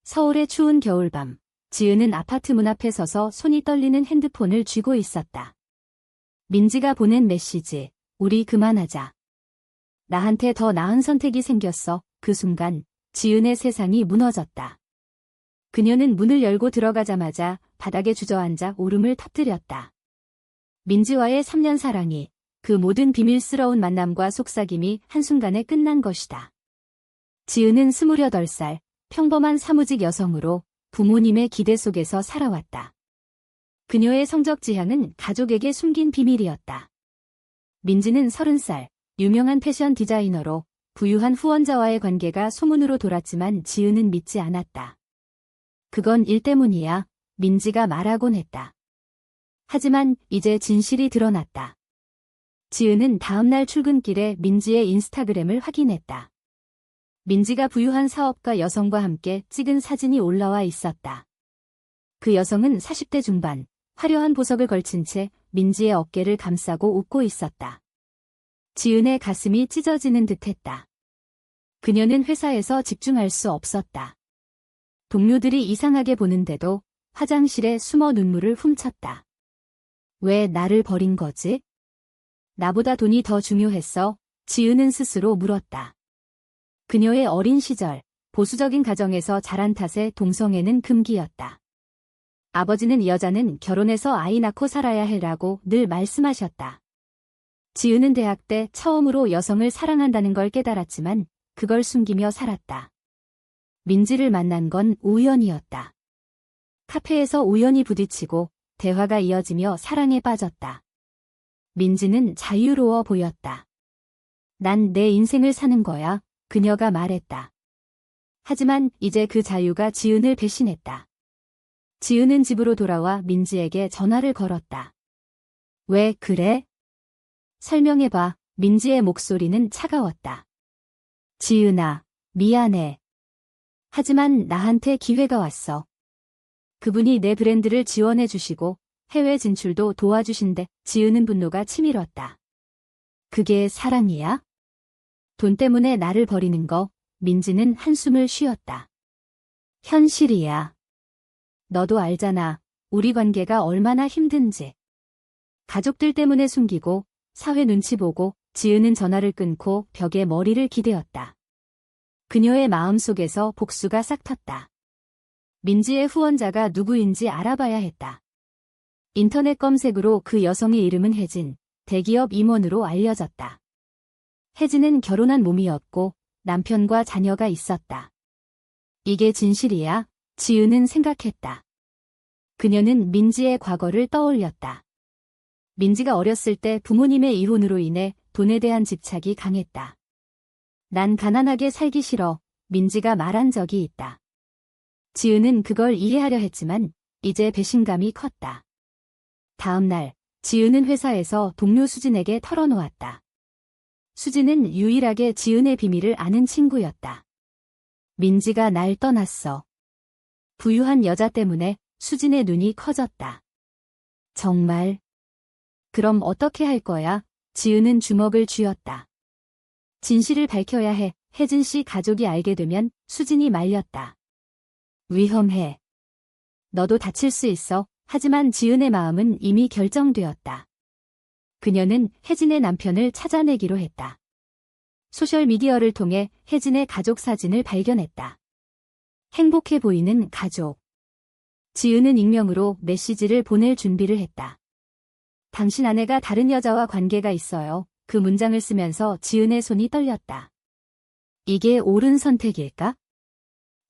서울의 추운 겨울밤, 지은은 아파트 문 앞에 서서 손이 떨리는 핸드폰을 쥐고 있었다. 민지가 보낸 메시지, 우리 그만하자. 나한테 더 나은 선택이 생겼어. 그 순간, 지은의 세상이 무너졌다. 그녀는 문을 열고 들어가자마자 바닥에 주저앉아 울음을 터뜨렸다. 민지와의 3년 사랑이, 그 모든 비밀스러운 만남과 속삭임이 한순간에 끝난 것이다. 지은은 28살, 평범한 사무직 여성으로 부모님의 기대 속에서 살아왔다. 그녀의 성적 지향은 가족에게 숨긴 비밀이었다. 민지는 30살, 유명한 패션 디자이너로 부유한 후원자와의 관계가 소문으로 돌았지만 지은은 믿지 않았다. 그건 일 때문이야. 민지가 말하곤 했다. 하지만 이제 진실이 드러났다. 지은은 다음날 출근길에 민지의 인스타그램을 확인했다. 민지가 부유한 사업가 여성과 함께 찍은 사진이 올라와 있었다. 그 여성은 40대 중반, 화려한 보석을 걸친 채 민지의 어깨를 감싸고 웃고 있었다. 지은의 가슴이 찢어지는 듯했다. 그녀는 회사에서 집중할 수 없었다. 동료들이 이상하게 보는데도 화장실에 숨어 눈물을 훔쳤다. 왜 나를 버린 거지? 나보다 돈이 더 중요했어? 지은은 스스로 물었다. 그녀의 어린 시절, 보수적인 가정에서 자란 탓에 동성애는 금기였다. 아버지는 여자는 결혼해서 아이 낳고 살아야 해라고 늘 말씀하셨다. 지은은 대학 때 처음으로 여성을 사랑한다는 걸 깨달았지만 그걸 숨기며 살았다. 민지를 만난 건 우연이었다. 카페에서 우연히 부딪히고 대화가 이어지며 사랑에 빠졌다. 민지는 자유로워 보였다. 난 내 인생을 사는 거야. 그녀가 말했다. 하지만 이제 그 자유가 지은을 배신했다. 지은은 집으로 돌아와 민지에게 전화를 걸었다. 왜 그래? 설명해봐. 민지의 목소리는 차가웠다. 지은아, 미안해. 하지만 나한테 기회가 왔어. 그분이 내 브랜드를 지원해 주시고 해외 진출도 도와주신대. 지은은 분노가 치밀었다. 그게 사랑이야? 돈 때문에 나를 버리는 거. 민지는 한숨을 쉬었다. 현실이야. 너도 알잖아. 우리 관계가 얼마나 힘든지. 가족들 때문에 숨기고 사회 눈치 보고. 지은은 전화를 끊고 벽에 머리를 기대었다. 그녀의 마음속에서 복수가 싹 텄다. 민지의 후원자가 누구인지 알아봐야 했다. 인터넷 검색으로 그 여성의 이름은 혜진, 대기업 임원으로 알려졌다. 혜진은 결혼한 몸이었고 남편과 자녀가 있었다. 이게 진실이야? 지은은 생각했다. 그녀는 민지의 과거를 떠올렸다. 민지가 어렸을 때 부모님의 이혼으로 인해 돈에 대한 집착이 강했다. 난 가난하게 살기 싫어. 민지가 말한 적이 있다. 지은은 그걸 이해하려 했지만 이제 배신감이 컸다. 다음 날, 지은은 회사에서 동료 수진에게 털어놓았다. 수진은 유일하게 지은의 비밀을 아는 친구였다. 민지가 날 떠났어. 부유한 여자 때문에 수진의 눈이 커졌다. 정말? 그럼 어떻게 할 거야? 지은은 주먹을 쥐었다. 진실을 밝혀야 해. 혜진 씨 가족이 알게 되면 수진이 말렸다. 위험해. 너도 다칠 수 있어. 하지만 지은의 마음은 이미 결정되었다. 그녀는 혜진의 남편을 찾아내기로 했다. 소셜미디어를 통해 혜진의 가족 사진을 발견했다. 행복해 보이는 가족. 지은은 익명으로 메시지를 보낼 준비를 했다. 당신 아내가 다른 여자와 관계가 있어요. 그 문장을 쓰면서 지은의 손이 떨렸다. 이게 옳은 선택일까?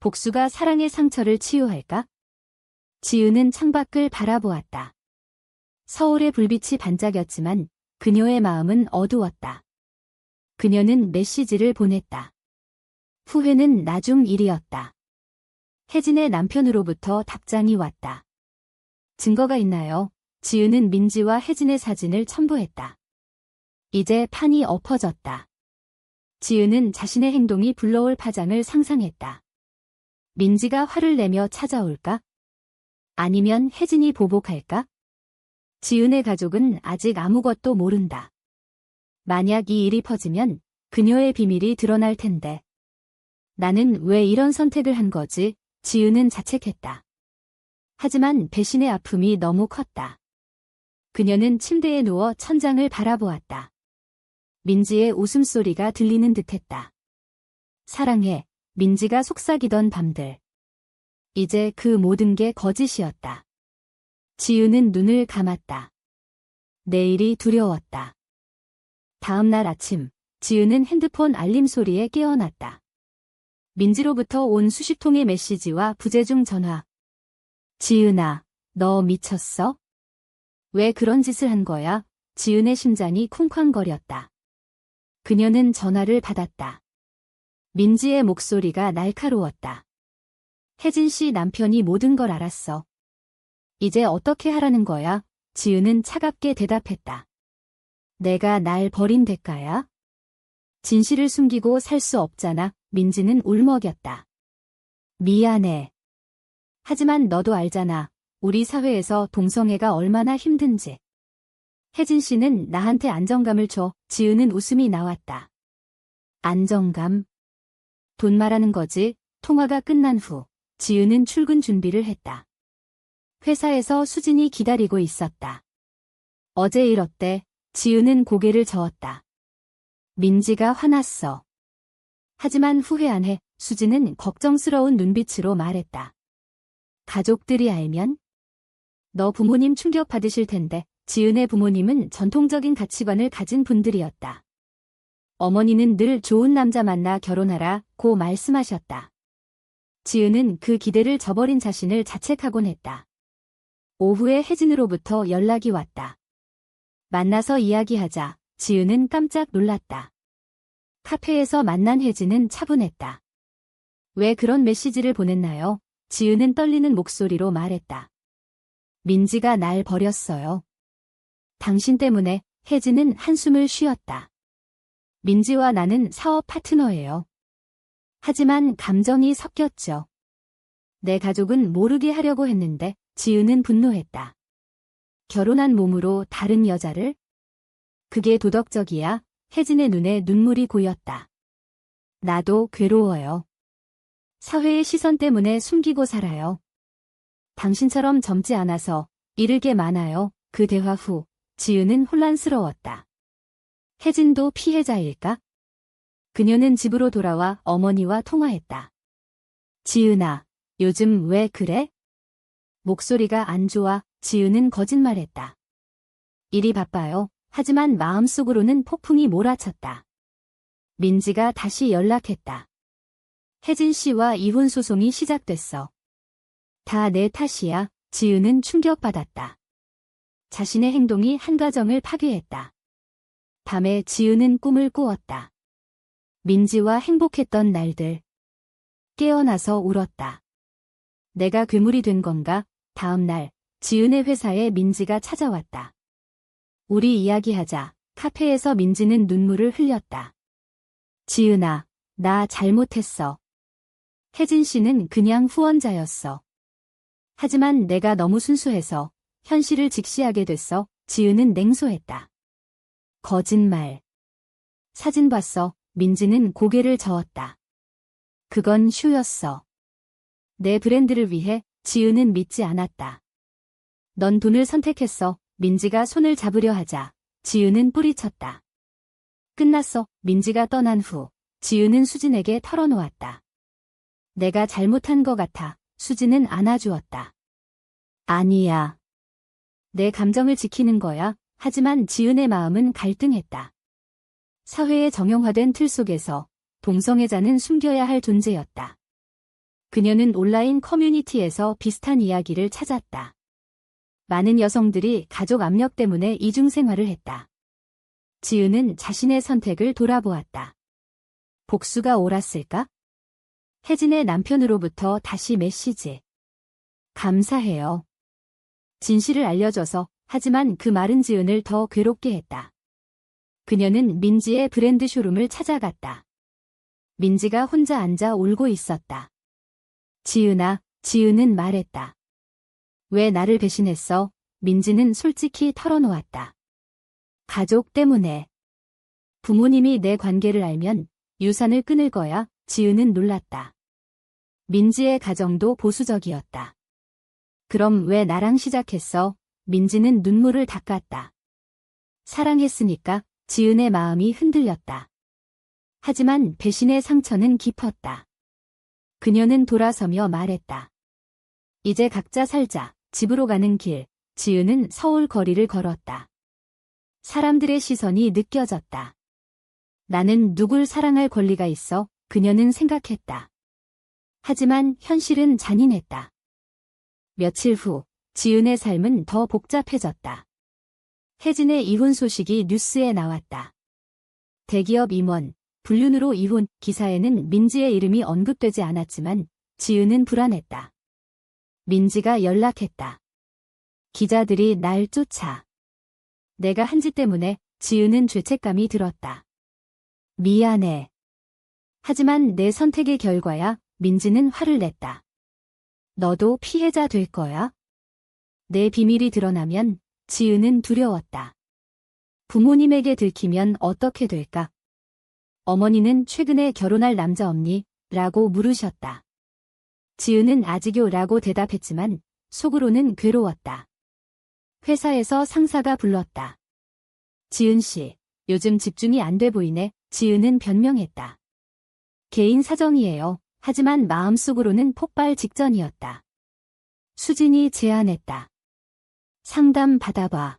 복수가 사랑의 상처를 치유할까? 지은은 창밖을 바라보았다. 서울의 불빛이 반짝였지만 그녀의 마음은 어두웠다. 그녀는 메시지를 보냈다. 후회는 나중 일이었다. 혜진의 남편으로부터 답장이 왔다. 증거가 있나요? 지은은 민지와 혜진의 사진을 첨부했다. 이제 판이 엎어졌다. 지은은 자신의 행동이 불러올 파장을 상상했다. 민지가 화를 내며 찾아올까? 아니면 혜진이 보복할까? 지은의 가족은 아직 아무것도 모른다. 만약 이 일이 퍼지면 그녀의 비밀이 드러날 텐데. 나는 왜 이런 선택을 한 거지? 지은은 자책했다. 하지만 배신의 아픔이 너무 컸다. 그녀는 침대에 누워 천장을 바라보았다. 민지의 웃음소리가 들리는 듯했다. 사랑해, 민지가 속삭이던 밤들. 이제 그 모든 게 거짓이었다. 지은은 눈을 감았다. 내일이 두려웠다. 다음 날 아침, 지은은 핸드폰 알림 소리에 깨어났다. 민지로부터 온 수십 통의 메시지와 부재중 전화. 지은아, 너 미쳤어? 왜 그런 짓을 한 거야? 지은의 심장이 쿵쾅거렸다. 그녀는 전화를 받았다. 민지의 목소리가 날카로웠다. 혜진 씨 남편이 모든 걸 알았어. 이제 어떻게 하라는 거야? 지은은 차갑게 대답했다. 내가 날 버린 대가야? 진실을 숨기고 살 수 없잖아. 민지는 울먹였다. 미안해. 하지만 너도 알잖아. 우리 사회에서 동성애가 얼마나 힘든지. 혜진 씨는 나한테 안정감을 줘. 지은은 웃음이 나왔다. 안정감? 돈 말하는 거지. 통화가 끝난 후 지은은 출근 준비를 했다. 회사에서 수진이 기다리고 있었다. 어제 일 어때? 지은은 고개를 저었다. 민지가 화났어. 하지만 후회 안 해. 수진은 걱정스러운 눈빛으로 말했다. 가족들이 알면? 너 부모님 충격받으실 텐데. 지은의 부모님은 전통적인 가치관을 가진 분들이었다. 어머니는 늘 좋은 남자 만나 결혼하라고 말씀하셨다. 지은은 그 기대를 저버린 자신을 자책하곤 했다. 오후에 혜진으로부터 연락이 왔다. 만나서 이야기하자. 지은은 깜짝 놀랐다. 카페에서 만난 혜진은 차분했다. 왜 그런 메시지를 보냈나요? 지은은 떨리는 목소리로 말했다. 민지가 날 버렸어요. 당신 때문에. 혜진은 한숨을 쉬었다. 민지와 나는 사업 파트너예요. 하지만 감정이 섞였죠. 내 가족은 모르게 하려고 했는데. 지은은 분노했다. 결혼한 몸으로 다른 여자를? 그게 도덕적이야? 혜진의 눈에 눈물이 고였다. 나도 괴로워요. 사회의 시선 때문에 숨기고 살아요. 당신처럼 젊지 않아서 잃을 게 많아요. 그 대화 후 지은은 혼란스러웠다. 혜진도 피해자일까? 그녀는 집으로 돌아와 어머니와 통화했다. 지은아, 요즘 왜 그래? 목소리가 안 좋아. 지은은 거짓말했다. 일이 바빠요. 하지만 마음속으로는 폭풍이 몰아쳤다. 민지가 다시 연락했다. 혜진 씨와 이혼 소송이 시작됐어. 다 내 탓이야. 지은은 충격받았다. 자신의 행동이 한 가정을 파괴했다. 밤에 지은은 꿈을 꾸었다. 민지와 행복했던 날들. 깨어나서 울었다. 내가 괴물이 된 건가? 다음 날 지은의 회사에 민지가 찾아왔다. 우리 이야기하자. 카페에서 민지는 눈물을 흘렸다. 지은아, 나 잘못했어. 혜진 씨는 그냥 후원자였어. 하지만 내가 너무 순수해서 현실을 직시하게 됐어. 지은은 냉소했다. 거짓말. 사진 봤어. 민지는 고개를 저었다. 그건 쇼였어. 내 브랜드를 위해. 지은은 믿지 않았다. 넌 돈을 선택했어. 민지가 손을 잡으려 하자. 지은은 뿌리쳤다. 끝났어. 민지가 떠난 후 지은은 수진에게 털어놓았다. 내가 잘못한 것 같아. 수진은 안아주었다. 아니야. 내 감정을 지키는 거야. 하지만 지은의 마음은 갈등했다. 사회의 정형화된 틀 속에서 동성애자는 숨겨야 할 존재였다. 그녀는 온라인 커뮤니티에서 비슷한 이야기를 찾았다. 많은 여성들이 가족 압력 때문에 이중생활을 했다. 지은은 자신의 선택을 돌아보았다. 복수가 옳았을까? 혜진의 남편으로부터 다시 메시지. 감사해요. 진실을 알려줘서. 하지만 그 말은 지은을 더 괴롭게 했다. 그녀는 민지의 브랜드 쇼룸을 찾아갔다. 민지가 혼자 앉아 울고 있었다. 지은아, 지은은 말했다. 왜 나를 배신했어? 민지는 솔직히 털어놓았다. 가족 때문에. 부모님이 내 관계를 알면 유산을 끊을 거야. 지은은 놀랐다. 민지의 가정도 보수적이었다. 그럼 왜 나랑 시작했어? 민지는 눈물을 닦았다. 사랑했으니까. 지은의 마음이 흔들렸다. 하지만 배신의 상처는 깊었다. 그녀는 돌아서며 말했다. 이제 각자 살자. 집으로 가는 길, 지은은 서울 거리를 걸었다. 사람들의 시선이 느껴졌다. 나는 누굴 사랑할 권리가 있어? 그녀는 생각했다. 하지만 현실은 잔인했다. 며칠 후, 지은의 삶은 더 복잡해졌다. 혜진의 이혼 소식이 뉴스에 나왔다. 대기업 임원, 불륜으로 이혼, 기사에는 민지의 이름이 언급되지 않았지만 지은은 불안했다. 민지가 연락했다. 기자들이 날 쫓아. 내가 한 짓 때문에 지은은 죄책감이 들었다. 미안해. 하지만 내 선택의 결과야. 민지는 화를 냈다. 너도 피해자 될 거야? 내 비밀이 드러나면 지은은 두려웠다. 부모님에게 들키면 어떻게 될까? 어머니는 최근에 결혼할 남자 없니? 라고 물으셨다. 지은은 아직요 라고 대답했지만 속으로는 괴로웠다. 회사에서 상사가 불렀다. 지은 씨, 요즘 집중이 안 돼 보이네. 지은은 변명했다. 개인 사정이에요. 하지만 마음속으로는 폭발 직전이었다. 수진이 제안했다. 상담 받아봐.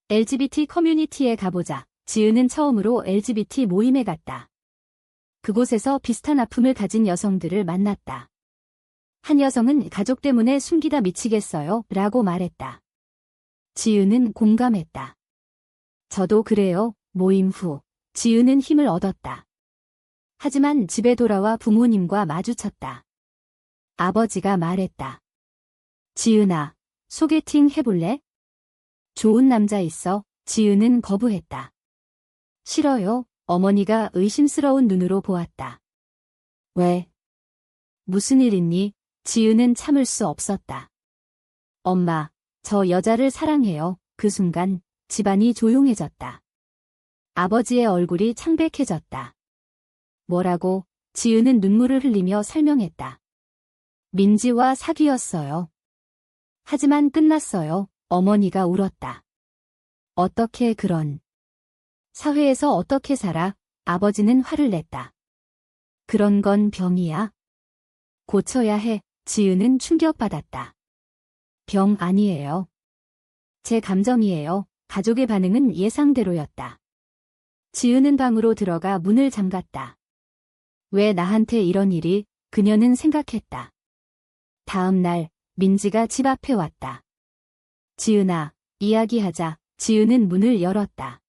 LGBT 커뮤니티에 가보자. 지은은 처음으로 LGBT 모임에 갔다. 그곳에서 비슷한 아픔을 가진 여성들을 만났다. 한 여성은 가족 때문에 숨기다 미치겠어요 라고 말했다. 지은은 공감했다. 저도 그래요. 모임 후 지은은 힘을 얻었다. 하지만 집에 돌아와 부모님과 마주쳤다. 아버지가 말했다. 지은아, 소개팅 해볼래? 좋은 남자 있어. 지은은 거부했다. 싫어요. 어머니가 의심스러운 눈으로 보았다. 왜? 무슨 일 있니? 지은은 참을 수 없었다. 엄마, 저 여자를 사랑해요. 그 순간 집안이 조용해졌다. 아버지의 얼굴이 창백해졌다. 뭐라고? 지은은 눈물을 흘리며 설명했다. 민지와 사귀었어요. 하지만 끝났어요. 어머니가 울었다. 어떻게 그런? 사회에서 어떻게 살아? 아버지는 화를 냈다. 그런 건 병이야. 고쳐야 해. 지은은 충격받았다. 병 아니에요. 제 감정이에요. 가족의 반응은 예상대로였다. 지은은 방으로 들어가 문을 잠갔다. 왜 나한테 이런 일이? 그녀는 생각했다. 다음 날 민지가 집 앞에 왔다. 지은아, 이야기하자. 지은은 문을 열었다.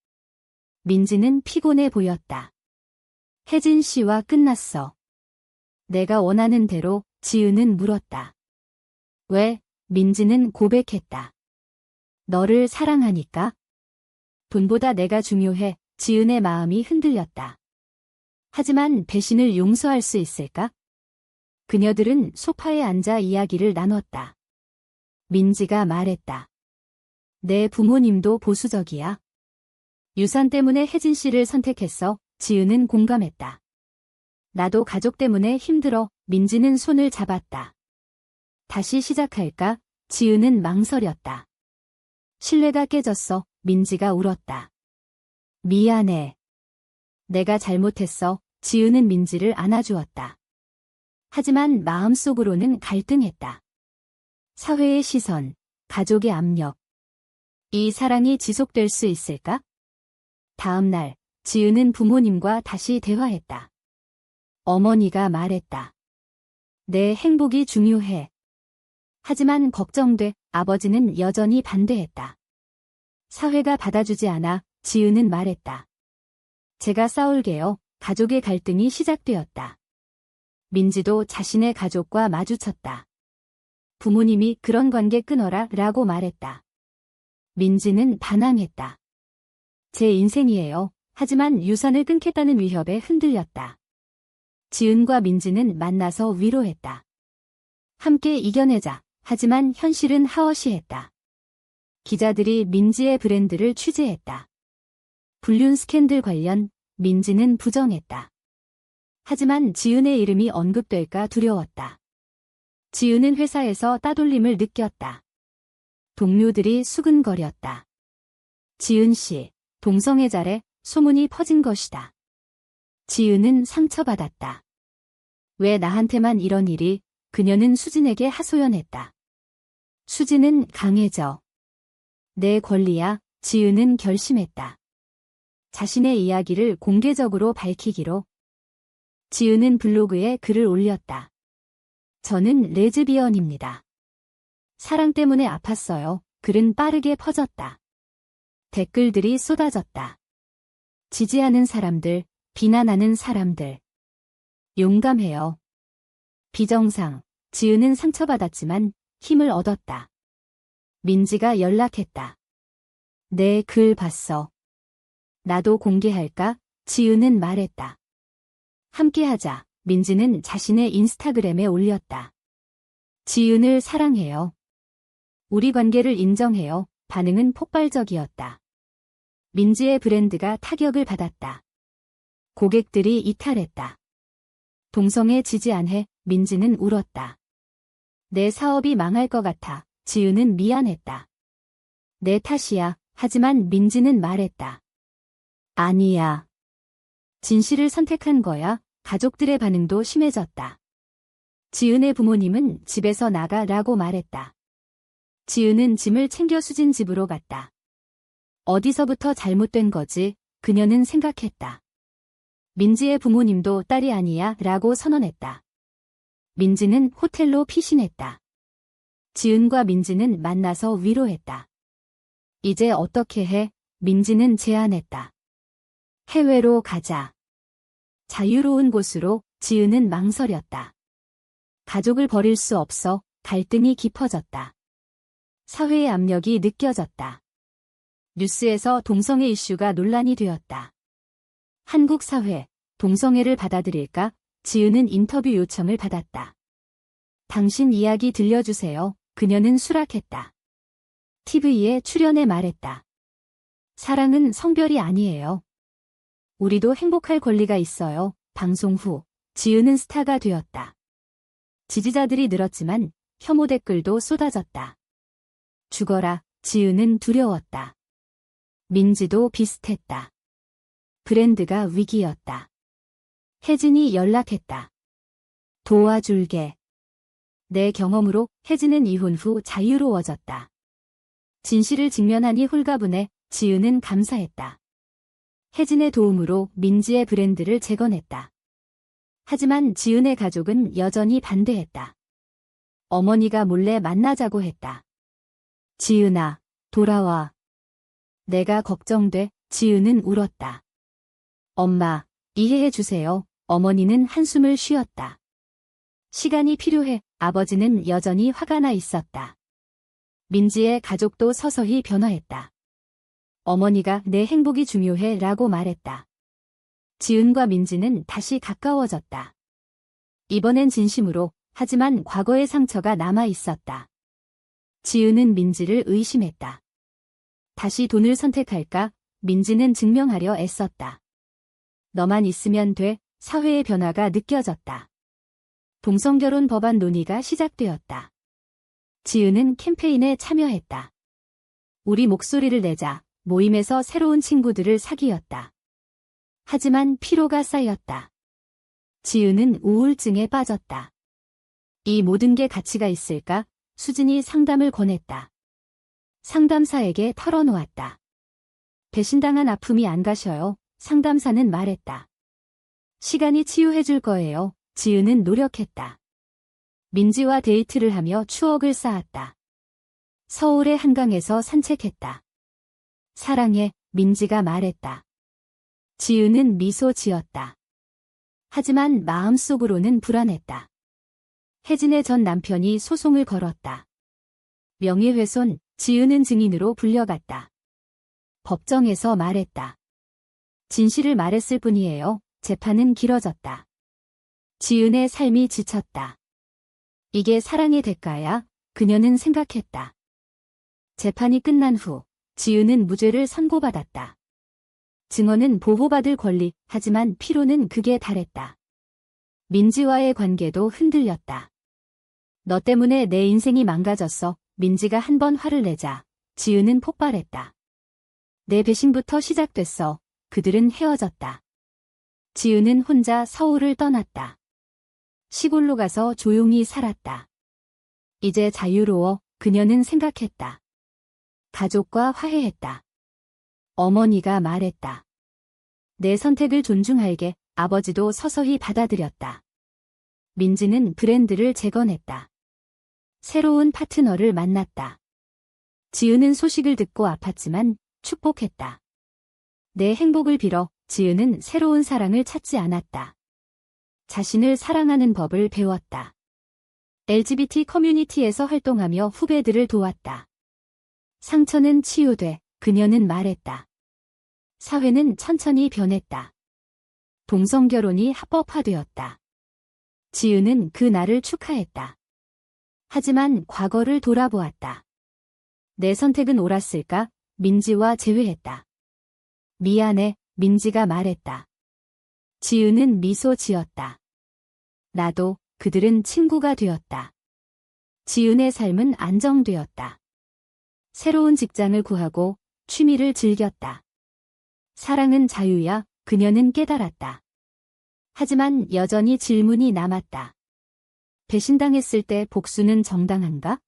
민지는 피곤해 보였다. 혜진 씨와 끝났어. 내가 원하는 대로. 지은은 물었다. 왜? 민지는 고백했다. 너를 사랑하니까. 돈보다 내가 중요해. 지은의 마음이 흔들렸다. 하지만 배신을 용서할 수 있을까? 그녀들은 소파에 앉아 이야기를 나눴다. 민지가 말했다. 내 부모님도 보수적이야. 유산 때문에 혜진 씨를 선택했어. 지은은 공감했다. 나도 가족 때문에 힘들어. 민지는 손을 잡았다. 다시 시작할까? 지은은 망설였다. 신뢰가 깨졌어. 민지가 울었다. 미안해. 내가 잘못했어. 지은은 민지를 안아주었다. 하지만 마음속으로는 갈등했다. 사회의 시선, 가족의 압력. 이 사랑이 지속될 수 있을까? 다음 날, 지은은 부모님과 다시 대화했다. 어머니가 말했다. 내 행복이 중요해. 하지만 걱정돼. 아버지는 여전히 반대했다. 사회가 받아주지 않아. 지은은 말했다. 제가 싸울게요. 가족의 갈등이 시작되었다. 민지도 자신의 가족과 마주쳤다. 부모님이 그런 관계 끊어라 라고 말했다. 민지는 반항했다. 제 인생이에요. 하지만 유산을 끊겠다는 위협에 흔들렸다. 지은과 민지는 만나서 위로했다. 함께 이겨내자. 하지만 현실은 하워시했다. 기자들이 민지의 브랜드를 취재했다. 불륜 스캔들 관련 민지는 부정했다. 하지만 지은의 이름이 언급될까 두려웠다. 지은은 회사에서 따돌림을 느꼈다. 동료들이 수근거렸다. 지은 씨, 동성애자래 소문이 퍼진 것이다. 지은은 상처받았다. 왜 나한테만 이런 일이? 그녀는 수진에게 하소연했다. 수진은 강해져. 내 권리야. 지은은 결심했다. 자신의 이야기를 공개적으로 밝히기로. 지은은 블로그에 글을 올렸다. 저는 레즈비언입니다. 사랑 때문에 아팠어요. 글은 빠르게 퍼졌다. 댓글들이 쏟아졌다. 지지하는 사람들, 비난하는 사람들. 용감해요. 비정상. 지은은 상처받았지만 힘을 얻었다. 민지가 연락했다. 내 글 봤어. 나도 공개할까? 지은은 말했다. 함께하자. 민지는 자신의 인스타그램에 올렸다. 지은을 사랑해요. 우리 관계를 인정해요. 반응은 폭발적이었다. 민지의 브랜드가 타격을 받았다. 고객들이 이탈했다. 동성애 지지 안 해. 민지는 울었다. 내 사업이 망할 것 같아. 지은은 미안했다. 내 탓이야. 하지만 민지는 말했다. 아니야. 진실을 선택한 거야. 가족들의 반응도 심해졌다. 지은의 부모님은 집에서 나가라고 말했다. 지은은 짐을 챙겨 수진 집으로 갔다. 어디서부터 잘못된 거지? 그녀는 생각했다. 민지의 부모님도 딸이 아니야 라고 선언했다. 민지는 호텔로 피신했다. 지은과 민지는 만나서 위로했다. 이제 어떻게 해? 민지는 제안했다. 해외로 가자. 자유로운 곳으로. 지은은 망설였다. 가족을 버릴 수 없어. 갈등이 깊어졌다. 사회의 압력이 느껴졌다. 뉴스에서 동성애 이슈가 논란이 되었다. 한국 사회, 동성애를 받아들일까? 지은은 인터뷰 요청을 받았다. 당신 이야기 들려주세요. 그녀는 수락했다. TV에 출연해 말했다. 사랑은 성별이 아니에요. 우리도 행복할 권리가 있어요. 방송 후, 지은은 스타가 되었다. 지지자들이 늘었지만 혐오 댓글도 쏟아졌다. 죽어라. 지은은 두려웠다. 민지도 비슷했다. 브랜드가 위기였다. 혜진이 연락했다. 도와줄게. 내 경험으로. 혜진은 이혼 후 자유로워졌다. 진실을 직면하니 홀가분해. 지은은 감사했다. 혜진의 도움으로 민지의 브랜드를 재건했다. 하지만 지은의 가족은 여전히 반대했다. 어머니가 몰래 만나자고 했다. 지은아, 돌아와. 내가 걱정돼. 지은은 울었다. 엄마, 이해해 주세요. 어머니는 한숨을 쉬었다. 시간이 필요해. 아버지는 여전히 화가 나 있었다. 민지의 가족도 서서히 변화했다. 어머니가 내 행복이 중요해 라고 말했다. 지은과 민지는 다시 가까워졌다. 이번엔 진심으로. 하지만 과거의 상처가 남아 있었다. 지은은 민지를 의심했다. 다시 돈을 선택할까? 민지는 증명하려 애썼다. 너만 있으면 돼. 사회의 변화가 느껴졌다. 동성결혼 법안 논의가 시작되었다. 지은은 캠페인에 참여했다. 우리 목소리를 내자. 모임에서 새로운 친구들을 사귀었다. 하지만 피로가 쌓였다. 지은은 우울증에 빠졌다. 이 모든 게 가치가 있을까? 수진이 상담을 권했다. 상담사에게 털어놓았다. 배신당한 아픔이 안 가셔요. 상담사는 말했다. 시간이 치유해줄 거예요. 지은은 노력했다. 민지와 데이트를 하며 추억을 쌓았다. 서울의 한강에서 산책했다. 사랑해. 민지가 말했다. 지은은 미소 지었다. 하지만 마음속으로는 불안했다. 혜진의 전 남편이 소송을 걸었다. 명예훼손. 지은은 증인으로 불려갔다. 법정에서 말했다. 진실을 말했을 뿐이에요. 재판은 길어졌다. 지은의 삶이 지쳤다. 이게 사랑의 대가야? 그녀는 생각했다. 재판이 끝난 후 지은은 무죄를 선고받았다. 증언은 보호받을 권리. 하지만 피로는 극에 달했다. 민지와의 관계도 흔들렸다. 너 때문에 내 인생이 망가졌어. 민지가 한 번 화를 내자 지은은 폭발했다. 내 배신부터 시작됐어. 그들은 헤어졌다. 지은은 혼자 서울을 떠났다. 시골로 가서 조용히 살았다. 이제 자유로워. 그녀는 생각했다. 가족과 화해했다. 어머니가 말했다. 내 선택을 존중할게. 아버지도 서서히 받아들였다. 민지는 브랜드를 재건했다. 새로운 파트너를 만났다. 지은은 소식을 듣고 아팠지만 축복했다. 내 행복을 빌어. 지은은 새로운 사랑을 찾지 않았다. 자신을 사랑하는 법을 배웠다. LGBT 커뮤니티에서 활동하며 후배들을 도왔다. 상처는 치유돼. 그녀는 말했다. 사회는 천천히 변했다. 동성결혼이 합법화되었다. 지은은 그 날을 축하했다. 하지만 과거를 돌아보았다. 내 선택은 옳았을까? 민지와 재회했다. 미안해. 민지가 말했다. 지은은 미소 지었다. 나도. 그들은 친구가 되었다. 지은의 삶은 안정되었다. 새로운 직장을 구하고 취미를 즐겼다. 사랑은 자유야. 그녀는 깨달았다. 하지만 여전히 질문이 남았다. 배신당했을 때 복수는 정당한가?